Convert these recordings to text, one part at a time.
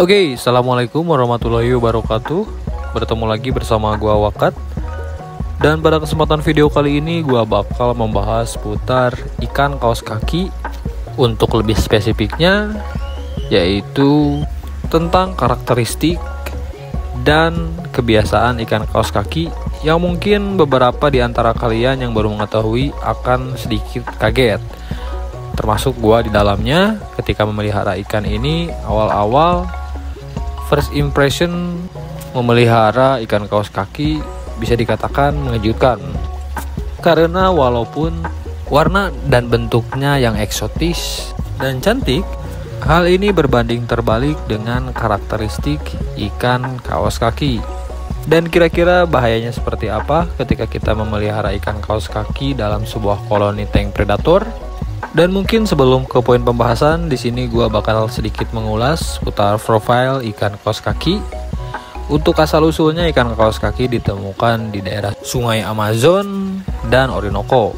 Oke, assalamualaikum warahmatullahi wabarakatuh. Bertemu lagi bersama gua Wakat. Dan pada kesempatan video kali ini gua bakal membahas seputar ikan kaos kaki. Untuk lebih spesifiknya, yaitu tentang karakteristik dan kebiasaan ikan kaos kaki yang mungkin beberapa di antara kalian yang baru mengetahui akan sedikit kaget. Termasuk gua di dalamnya ketika memelihara ikan ini. Awal-awal first impression memelihara ikan kaos kaki bisa dikatakan mengejutkan, karena walaupun warna dan bentuknya yang eksotis dan cantik, hal ini berbanding terbalik dengan karakteristik ikan kaos kaki. Dan kira-kira bahayanya seperti apa ketika kita memelihara ikan kaos kaki dalam sebuah koloni tank predator? Dan mungkin sebelum ke poin pembahasan, di sini gua bakal sedikit mengulas seputar profil ikan kaos kaki. Untuk asal-usulnya, ikan kaos kaki ditemukan di daerah Sungai Amazon dan Orinoco.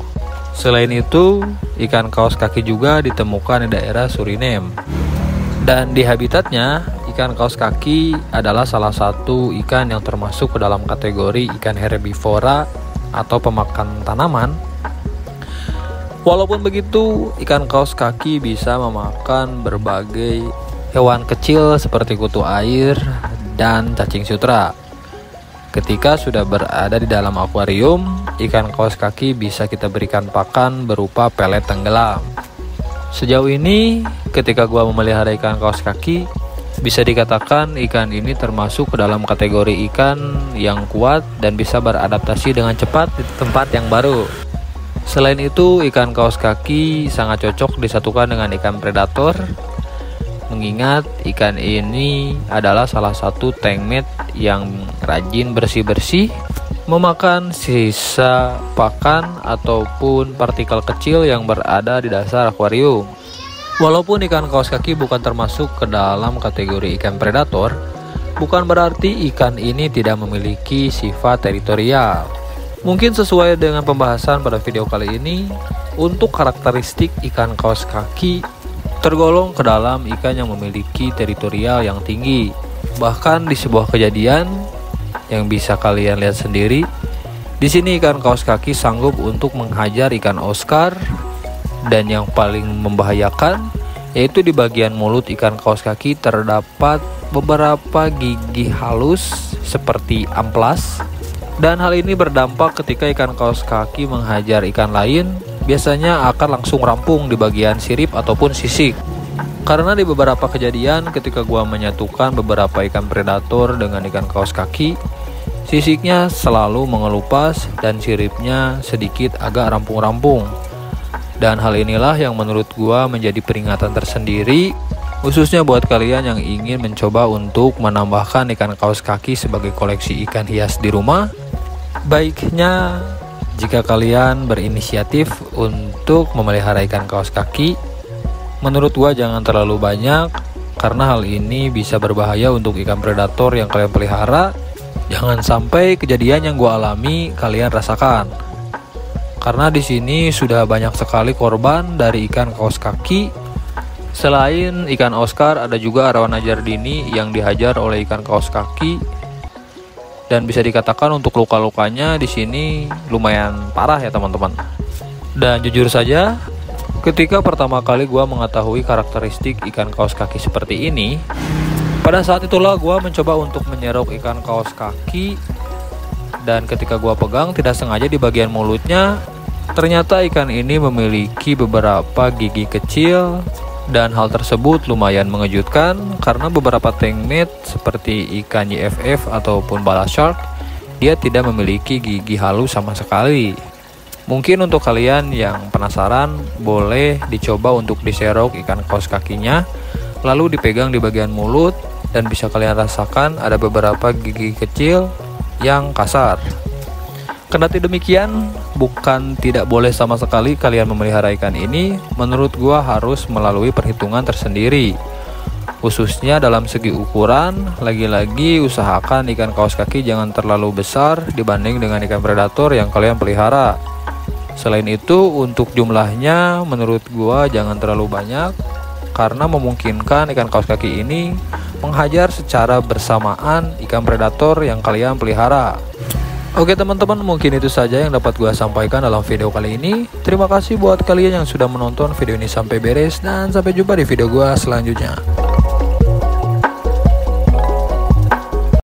Selain itu, ikan kaos kaki juga ditemukan di daerah Suriname. Dan di habitatnya, ikan kaos kaki adalah salah satu ikan yang termasuk ke dalam kategori ikan herbivora atau pemakan tanaman. Walaupun begitu, ikan kaos kaki bisa memakan berbagai hewan kecil seperti kutu air dan cacing sutra. Ketika sudah berada di dalam akuarium, ikan kaos kaki bisa kita berikan pakan berupa pelet tenggelam. Sejauh ini, ketika gua memelihara ikan kaos kaki, bisa dikatakan ikan ini termasuk ke dalam kategori ikan yang kuat dan bisa beradaptasi dengan cepat di tempat yang baru. Selain itu, ikan kaos kaki sangat cocok disatukan dengan ikan predator, mengingat ikan ini adalah salah satu tank mate yang rajin bersih-bersih, memakan sisa pakan ataupun partikel kecil yang berada di dasar akuarium. Walaupun ikan kaos kaki bukan termasuk ke dalam kategori ikan predator, bukan berarti ikan ini tidak memiliki sifat teritorial. Mungkin sesuai dengan pembahasan pada video kali ini, untuk karakteristik ikan kaos kaki tergolong ke dalam ikan yang memiliki teritorial yang tinggi. Bahkan di sebuah kejadian yang bisa kalian lihat sendiri, di sini ikan kaos kaki sanggup untuk menghajar ikan Oscar. Dan yang paling membahayakan yaitu di bagian mulut ikan kaos kaki terdapat beberapa gigi halus seperti amplas. Dan hal ini berdampak ketika ikan kaos kaki menghajar ikan lain, biasanya akan langsung rampung di bagian sirip ataupun sisik. Karena di beberapa kejadian ketika gua menyatukan beberapa ikan predator dengan ikan kaos kaki, sisiknya selalu mengelupas dan siripnya sedikit agak rampung-rampung. Dan hal inilah yang menurut gua menjadi peringatan tersendiri, khususnya buat kalian yang ingin mencoba untuk menambahkan ikan kaos kaki sebagai koleksi ikan hias di rumah. Baiknya jika kalian berinisiatif untuk memelihara ikan kaos kaki, menurut gua jangan terlalu banyak, karena hal ini bisa berbahaya untuk ikan predator yang kalian pelihara. Jangan sampai kejadian yang gua alami kalian rasakan. Karena di sini sudah banyak sekali korban dari ikan kaos kaki. Selain ikan Oscar, ada juga arowana jardini yang dihajar oleh ikan kaos kaki. Dan bisa dikatakan untuk luka-lukanya di sini lumayan parah ya teman-teman. Dan jujur saja, ketika pertama kali gua mengetahui karakteristik ikan kaos kaki seperti ini, pada saat itulah gua mencoba untuk menyerok ikan kaos kaki. Dan ketika gua pegang tidak sengaja di bagian mulutnya, ternyata ikan ini memiliki beberapa gigi kecil. Dan hal tersebut lumayan mengejutkan karena beberapa tank mate seperti ikan YFF ataupun bala shark, dia tidak memiliki gigi halus sama sekali. Mungkin untuk kalian yang penasaran, boleh dicoba untuk diserok ikan kaos kakinya, lalu dipegang di bagian mulut, dan bisa kalian rasakan ada beberapa gigi kecil yang kasar. Kendati demikian, bukan tidak boleh sama sekali kalian memelihara ikan ini. Menurut gua harus melalui perhitungan tersendiri, khususnya dalam segi ukuran. Lagi-lagi usahakan ikan kaos kaki jangan terlalu besar dibanding dengan ikan predator yang kalian pelihara. Selain itu, untuk jumlahnya menurut gua jangan terlalu banyak, karena memungkinkan ikan kaos kaki ini menghajar secara bersamaan ikan predator yang kalian pelihara. Oke teman-teman, mungkin itu saja yang dapat gue sampaikan dalam video kali ini. Terima kasih buat kalian yang sudah menonton video ini sampai beres, dan sampai jumpa di video gue selanjutnya.